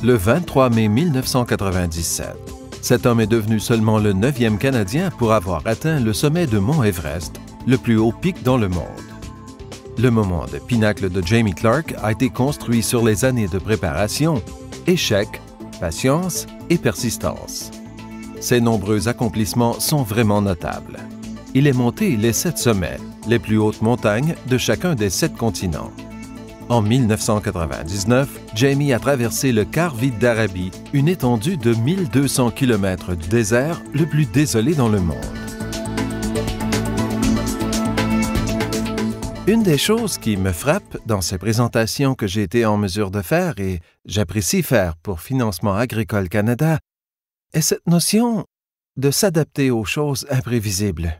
le 23 mai 1997. Cet homme est devenu seulement le 9e Canadien pour avoir atteint le sommet de Mont Everest, le plus haut pic dans le monde. Le moment de pinacle de Jamie Clark a été construit sur les années de préparation, échecs, patience et persistance. Ses nombreux accomplissements sont vraiment notables. Il est monté les 7 sommets, les plus hautes montagnes de chacun des 7 continents. En 1999, Jamie a traversé le quart vide d'Arabie, une étendue de 1200 km du désert le plus désolé dans le monde. Une des choses qui me frappe dans ces présentations que j'ai été en mesure de faire et j'apprécie faire pour Financement agricole Canada est cette notion de s'adapter aux choses imprévisibles.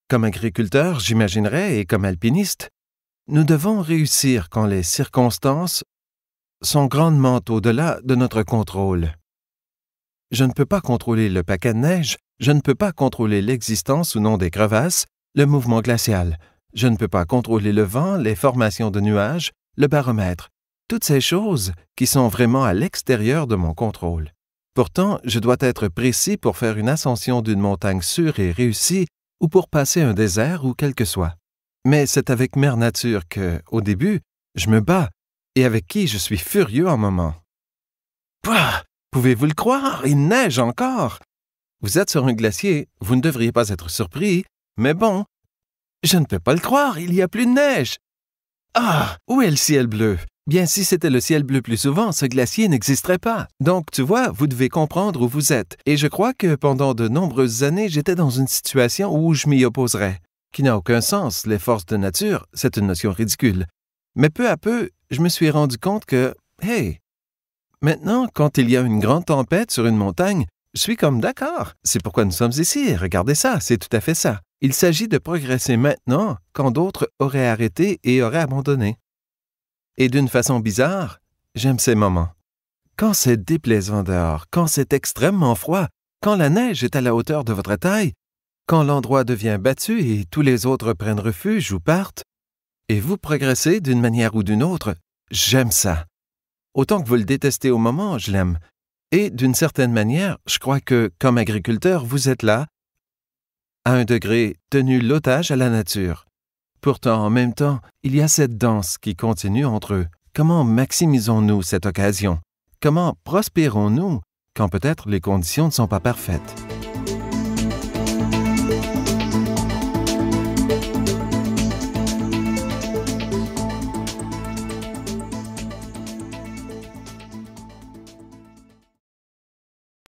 Comme agriculteur, j'imaginerais, et comme alpiniste, nous devons réussir quand les circonstances sont grandement au-delà de notre contrôle. Je ne peux pas contrôler le paquet de neige, je ne peux pas contrôler l'existence ou non des crevasses, le mouvement glacial. Je ne peux pas contrôler le vent, les formations de nuages, le baromètre, toutes ces choses qui sont vraiment à l'extérieur de mon contrôle. Pourtant, je dois être précis pour faire une ascension d'une montagne sûre et réussie ou pour passer un désert ou quel que soit. Mais c'est avec Mère Nature que, au début, je me bats et avec qui je suis furieux en moment. Pouah! Pouvez-vous le croire? Il neige encore! Vous êtes sur un glacier, vous ne devriez pas être surpris, mais bon, je ne peux pas le croire, il n'y a plus de neige! Ah! Où est le ciel bleu? Bien, si c'était le ciel bleu plus souvent, ce glacier n'existerait pas. Donc, tu vois, vous devez comprendre où vous êtes. Et je crois que pendant de nombreuses années, j'étais dans une situation où je m'y opposerais. Qui n'a aucun sens. Les forces de nature, c'est une notion ridicule. Mais peu à peu, je me suis rendu compte que, hey, maintenant, quand il y a une grande tempête sur une montagne, je suis comme d'accord. C'est pourquoi nous sommes ici. Regardez ça, c'est tout à fait ça. Il s'agit de progresser maintenant quand d'autres auraient arrêté et auraient abandonné. Et d'une façon bizarre, j'aime ces moments. Quand c'est déplaisant dehors, quand c'est extrêmement froid, quand la neige est à la hauteur de votre taille, quand l'endroit devient battu et tous les autres prennent refuge ou partent, et vous progressez d'une manière ou d'une autre, j'aime ça. Autant que vous le détestez au moment, je l'aime. Et d'une certaine manière, je crois que, comme agriculteur, vous êtes là, à un degré tenu l'otage à la nature. Pourtant, en même temps, il y a cette danse qui continue entre eux. Comment maximisons-nous cette occasion? Comment prospérons-nous quand peut-être les conditions ne sont pas parfaites?